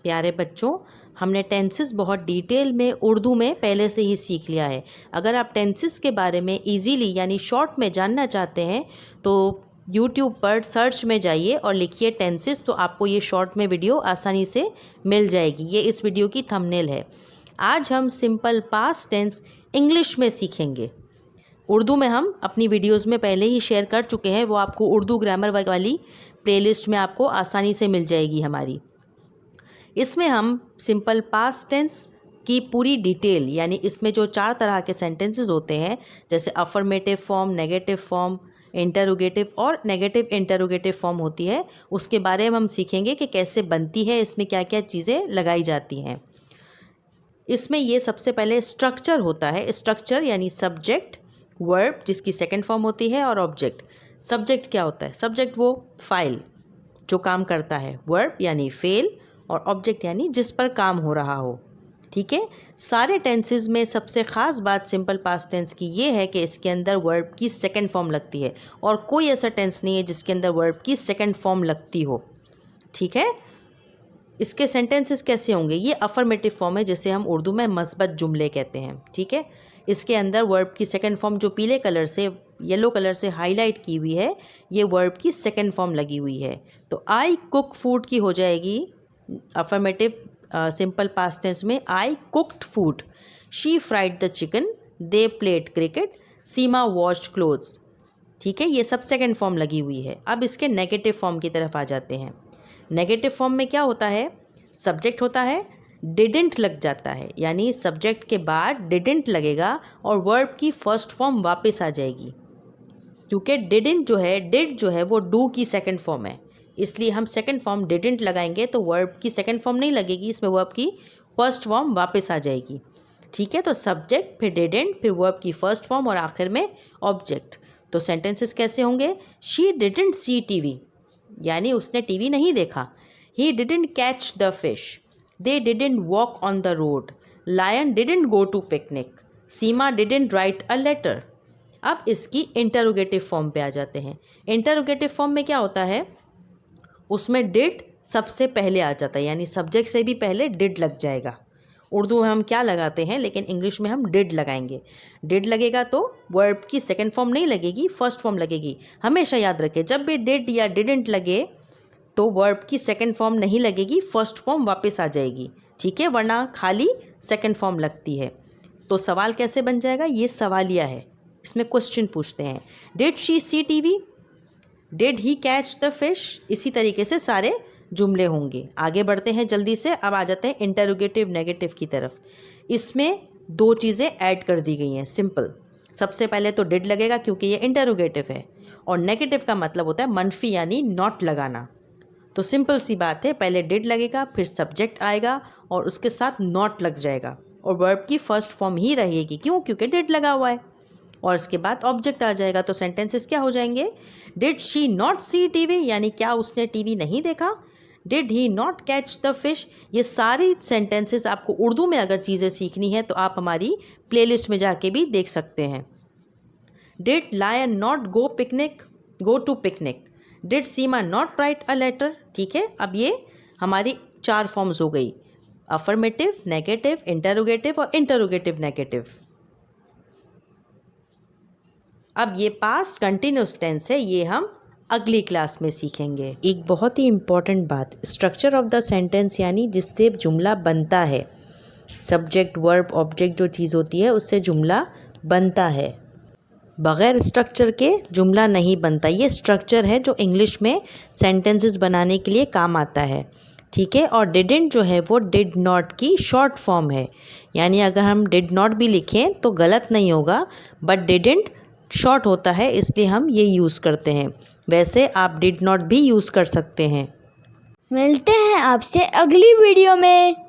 प्यारे बच्चों, हमने टेंसेस बहुत डिटेल में उर्दू में पहले से ही सीख लिया है। अगर आप टेंसेस के बारे में इजीली यानी शॉर्ट में जानना चाहते हैं तो यूट्यूब पर सर्च में जाइए और लिखिए टेंसेस, तो आपको ये शॉर्ट में वीडियो आसानी से मिल जाएगी। ये इस वीडियो की थंबनेल है। आज हम सिंपल पास्ट टेंस इंग्लिश में सीखेंगे। उर्दू में हम अपनी वीडियोस में पहले ही शेयर कर चुके हैं, वो आपको उर्दू ग्रामर वाली प्लेलिस्ट में आपको आसानी से मिल जाएगी हमारी। इसमें हम सिंपल पास्ट टेंस की पूरी डिटेल यानी इसमें जो 4 तरह के सेंटेंसेस होते हैं, जैसे affirmative form, negative form, interrogative और नेगेटिव इंटरोगेटिव फॉर्म होती है, उसके बारे में हम सीखेंगे कि कैसे बनती है, इसमें क्या क्या चीज़ें लगाई जाती हैं। इसमें ये सबसे पहले स्ट्रक्चर होता है। स्ट्रक्चर यानी सब्जेक्ट, वर्ब जिसकी सेकंड फॉर्म होती है, और ऑब्जेक्ट। सब्जेक्ट क्या होता है? सब्जेक्ट वो फाइल जो काम करता है, वर्ब यानी फेल, और ऑब्जेक्ट यानी जिस पर काम हो रहा हो। ठीक है। सारे टेंसेस में सबसे ख़ास बात सिंपल पास्ट टेंस की ये है कि इसके अंदर वर्ब की सेकंड फॉर्म लगती है, और कोई ऐसा टेंस नहीं है जिसके अंदर वर्ब की सेकंड फॉर्म लगती हो। ठीक है। इसके सेंटेंसेस कैसे होंगे? ये अफर्मेटिव फॉर्म है, जिसे हम उर्दू में मस्बत जुमले कहते हैं। ठीक है। इसके अंदर वर्ब की सेकंड फॉर्म जो पीले कलर से, येलो कलर से हाईलाइट की हुई है, ये वर्ब की सेकंड फॉर्म लगी हुई है। तो आई कुक फूड की हो जाएगी अफर्मेटिव सिंपल पास्ट टेंस में, I cooked food, she fried the chicken, they played cricket, Seema washed clothes. ठीक है। ये सब सेकंड फॉर्म लगी हुई है। अब इसके नेगेटिव फॉर्म की तरफ आ जाते हैं। नेगेटिव फॉर्म में क्या होता है? सब्जेक्ट होता है, डिडंट लग जाता है, यानी सब्जेक्ट के बाद डिडंट लगेगा और वर्ब की फर्स्ट फॉर्म वापस आ जाएगी, क्योंकि डिडंट जो है, डिड जो है वो डू की सेकंड फॉर्म है, इसलिए हम सेकंड फॉर्म डिडंट लगाएंगे तो वर्ब की सेकंड फॉर्म नहीं लगेगी, इसमें वर्ब की फर्स्ट फॉर्म वापस आ जाएगी। ठीक है। तो सब्जेक्ट, फिर डिडंट, फिर वर्ब की फर्स्ट फॉर्म और आखिर में ऑब्जेक्ट। तो सेंटेंसेस कैसे होंगे? शी डिडंट सी टीवी, यानी उसने टीवी नहीं देखा। He didn't catch the fish, they didn't walk on the road, lion didn't go to picnic, Seema didn't write a letter. अब इसकी इंटरोगेटिव फॉर्म पे आ जाते हैं। इंटरोगेटिव फॉर्म में क्या होता है? उसमें डिड सबसे पहले आ जाता है, यानी सब्जेक्ट से भी पहले डिड लग जाएगा। उर्दू में हम क्या लगाते हैं, लेकिन इंग्लिश में हम डिड लगाएंगे। डिड लगेगा तो वर्ब की सेकंड फॉर्म नहीं लगेगी, फर्स्ट फॉर्म लगेगी। हमेशा याद रखें, जब भी डिड या डिडंट लगे तो वर्ब की सेकंड फॉर्म नहीं लगेगी, फर्स्ट फॉर्म वापस आ जाएगी। ठीक है। वरना खाली सेकंड फॉर्म लगती है। तो सवाल कैसे बन जाएगा? ये सवालिया है, इसमें क्वेश्चन पूछते हैं। Did she see TV, did he catch the fish. इसी तरीके से सारे जुमले होंगे। आगे बढ़ते हैं जल्दी से। अब आ जाते हैं इंटरोगेटिव नेगेटिव की तरफ। इसमें 2 चीज़ें ऐड कर दी गई हैं सिंपल। सबसे पहले तो डिड लगेगा क्योंकि ये इंटरोगेटिव है, और नेगेटिव का मतलब होता है मनफी यानी नॉट लगाना। तो सिंपल सी बात है, पहले डिड लगेगा, फिर सब्जेक्ट आएगा और उसके साथ नॉट लग जाएगा, और वर्ब की फर्स्ट फॉर्म ही रहेगी। क्यों? क्योंकि डिड लगा हुआ है, और इसके बाद ऑब्जेक्ट आ जाएगा। तो सेंटेंसेस क्या हो जाएंगे? Did she not see TV, यानी क्या उसने टीवी नहीं देखा। Did he not catch the fish. ये सारी सेंटेंसेस आपको उर्दू में अगर चीज़ें सीखनी है तो आप हमारी प्लेलिस्ट में जाके भी देख सकते हैं। Did lion not go to picnic, did Seema not write a letter. ठीक है। अब ये हमारी 4 फॉर्म्स हो गई, अफर्मेटिव, नेगेटिव, इंटरोगेटिव और इंटरोगेटिव नेगेटिव। अब ये पास्ट कंटिन्यूस टेंस है, ये हम अगली क्लास में सीखेंगे। एक बहुत ही इम्पॉर्टेंट बात, स्ट्रक्चर ऑफ द सेंटेंस यानी जिससे जुमला बनता है। सब्जेक्ट, वर्ब, ऑब्जेक्ट जो चीज़ होती है उससे जुमला बनता है। बग़ैर स्ट्रक्चर के जुमला नहीं बनता। ये स्ट्रक्चर है जो इंग्लिश में सेंटेंसेस बनाने के लिए काम आता है। ठीक है। और डिडंट जो है वो डिड नॉट की शॉर्ट फॉर्म है, यानी अगर हम डिड नॉट भी लिखें तो गलत नहीं होगा, बट डिडंट शॉर्ट होता है इसलिए हम ये यूज़ करते हैं। वैसे आप डिड नॉट भी यूज़ कर सकते हैं। मिलते हैं आपसे अगली वीडियो में।